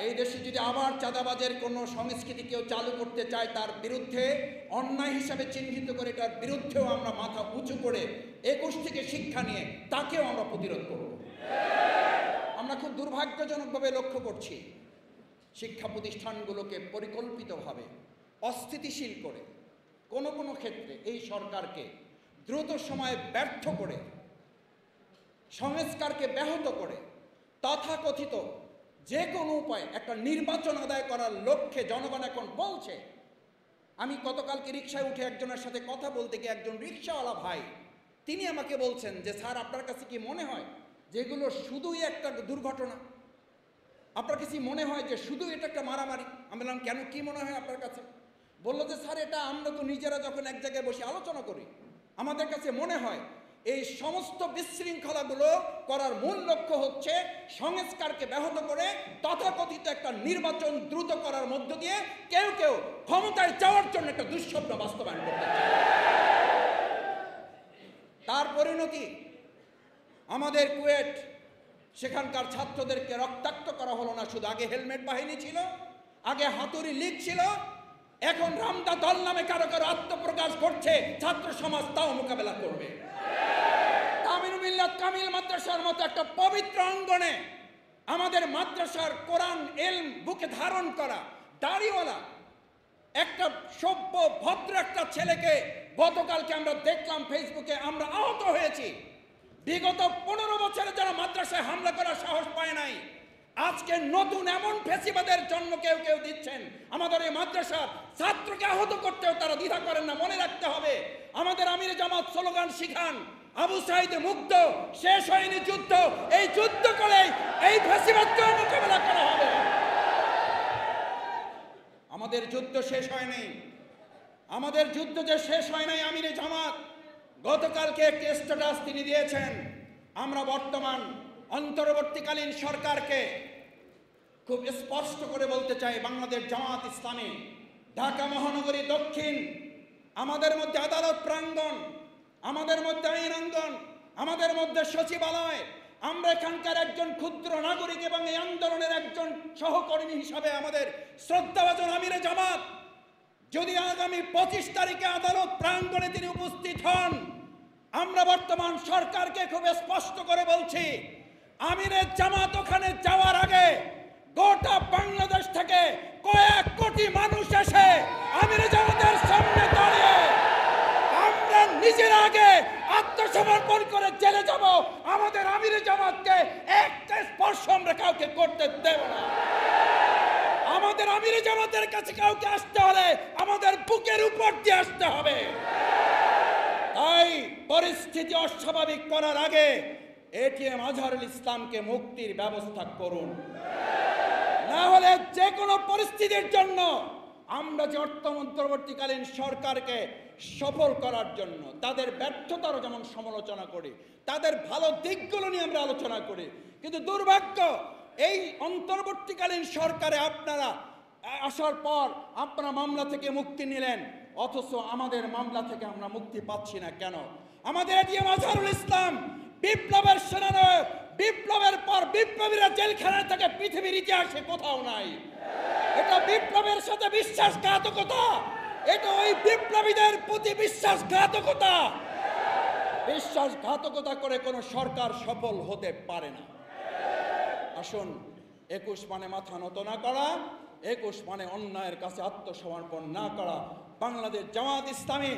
এই দেশে যদি আবার চাঁদাবাজের কোনো সংস্কৃতি কেউ চালু করতে চায়, তার বিরুদ্ধে অন্যায় হিসাবে চিহ্নিত করে এটার বিরুদ্ধেও আমরা মাথা উঁচু করে 21 থেকে শিক্ষা নিয়ে তাকেও আমরা প্রতিরোধ করব। আমরা খুব দুর্ভাগ্যজনকভাবে লক্ষ্য করছি, শিক্ষা প্রতিষ্ঠানগুলোকে পরিকল্পিতভাবে অস্থিতিশীল করে কোনো কোনো ক্ষেত্রে এই সরকারকে দ্রুত সময়ে ব্যর্থ করে, সংস্কারকে ব্যাহত করে, তথাকথিত যে কোনো উপায়ে একটা নির্বাচন আদায় করার লক্ষ্যে জনগণ এখন বলছে। আমি গতকালকে রিকশায় উঠে একজনের সাথে কথা বলতে গিয়ে একজন রিকশাওয়ালা ভাই তিনি আমাকে বলছেন যে, স্যার আপনার কাছে কি মনে হয় যেগুলো শুধুই একটা দুর্ঘটনা? আপনার কাছে মনে হয় যে শুধু এটা একটা মারামারি? আমি বললাম, কেন, কি মনে হয় আপনার কাছে? বললো যে, স্যার এটা আমরা তো নিজেরা যখন এক জায়গায় বসে আলোচনা করি, আমাদের কাছে মনে হয় এই সমস্ত বিশৃঙ্খলাগুলো করার মূল লক্ষ্য হচ্ছে সংস্কারকে ব্যাহত করে তথাকথিত একটা নির্বাচন দ্রুত করার মধ্য দিয়ে কেউ কেউ ক্ষমতায় যাওয়ার জন্য একটা দুঃস্বপ্ন বাস্তবায়ন করতে চায়। তার পরিণতি আমাদের কুয়েট, সেখানকার ছাত্রদেরকে রক্তাক্ত করা হলো না শুধু, আগে হেলমেট বাহিনী ছিল, আগে হাতুড়ি লীগ ছিল, এখন রামদা দল নামে কারো কারো আত্মপ্রকাশ করছে, ছাত্র সমাজ তাও মোকাবেলা করবে। তামিনুল মিল্লাত কামিল মাদ্রাসার মতো একটা পবিত্র অঙ্গনে আমাদের মাদ্রাসার কোরআন ইলম বুকে ধারণ করা দাড়িওয়ালা একটা সভ্য ভদ্র একটা ছেলেকে গতকালকে আমরা দেখলাম ফেসবুকে, আমরা আহত হয়েছি। বিগত 15 বছরে যারা মাদ্রাসায় হামলা করার সাহস পায় নাই, আজকে নতুন এমন ফেসিবাদের জন্য কেউ কেউ দিচ্ছেন। আমাদের এই মাদ্রাসার ছাত্রকে আহত করতেও তারা দ্বিধা করেন না। মনে রাখতে হবে, আমাদের আমিরে জামাত স্লোগান শিখান, আবু সাইদ মুক্ত, শেষ হয়নি যুদ্ধ, এই যুদ্ধ করে এই ফেসিবাদকে মোকাবেলা করা হবে। আমাদের যুদ্ধ শেষ হয়নি, আমাদের যুদ্ধ যে শেষ হয় নাই, আমিরে জামাত গতকালকে একটি স্ট্যাটাস তিনি দিয়েছেন। আমরা বর্তমান অন্তর্বর্তীকালীন সরকারকে খুব স্পষ্ট করে বলতে চাই, বাংলাদেশ জামাত ইসলামী ঢাকা মহানগরী দক্ষিণ, আমাদের মধ্যে আদালত প্রাঙ্গণ, আমাদের মধ্যে আইন অঙ্গন, আমাদের মধ্যে সচিবালয়, আমরা এখানকার একজন ক্ষুদ্র নাগরিক এবং এই আন্দোলনের একজন সহকর্মী হিসাবে আমাদের শ্রদ্ধাভাজন আমিরে জামাত যদি আগামী 25 তারিখে আদালত প্রাঙ্গণে তিনি উপস্থিত হন, আমরা বর্তমান সরকারকে খুব স্পষ্ট করে বলছি, আমিরে জামাত ওখানে যাওয়ার আগে গোটা বাংলাদেশ থেকে কয়েক কোটি মানুষ এসে আমিরে জামাতের সামনে দাঁড়িয়ে আমরা নিজের আগে আত্মসমর্পণ করে জেলে যাব। আমাদের আমিরে জামাতকে একটা স্পর্শ আমরা কাউকে করতে দেব না। আমাদের আমিরে জামাতের কাছে কাউকে আসতে হলে আমাদের বুকের উপর দিয়ে আসতে হবে। তাই পরিস্থিতি অস্বাভাবিক করার আগে এটিএম আজহারুল ইসলামকে মুক্তির ব্যবস্থা করুন, না হলে যে কোনো পরিস্থিতির জন্য আমরা যে অন্তর্বর্তীকালীন সরকারকে সফল করার জন্য তাদের ব্যর্থতারও যেমন সমালোচনা করি, তাদের ভালো দিকগুলো নিয়ে আমরা আলোচনা করি, কিন্তু দুর্ভাগ্য এই অন্তর্বর্তীকালীন সরকারে আপনারা আসার পর আপনারা মামলা থেকে মুক্তি নিলেন, অথচ আমাদের মামলা থেকে আমরা মুক্তি পাচ্ছি না কেন? আমাদের এটিএম আজহারুল ইসলাম বিপ্লবের সেনানায়ক, বিপ্লবের পর বিপ্লবীরা জেলখানা থেকে পৃথিবীর ইতিহাসে কোথাও নাই। এটা বিপ্লবের সাথে বিশ্বাসঘাতকতা, এটা ওই বিপ্লবীদের প্রতি বিশ্বাসঘাতকতা। বিশ্বাসঘাতকতা করে কোনো সরকার সফল হতে পারে না। আসুন, 21 মানে মাথা নত না করা, 21 মানে অন্যায়ের কাছে আত্মসমর্পণ না করা। বাংলাদেশ জামাত ইসলামী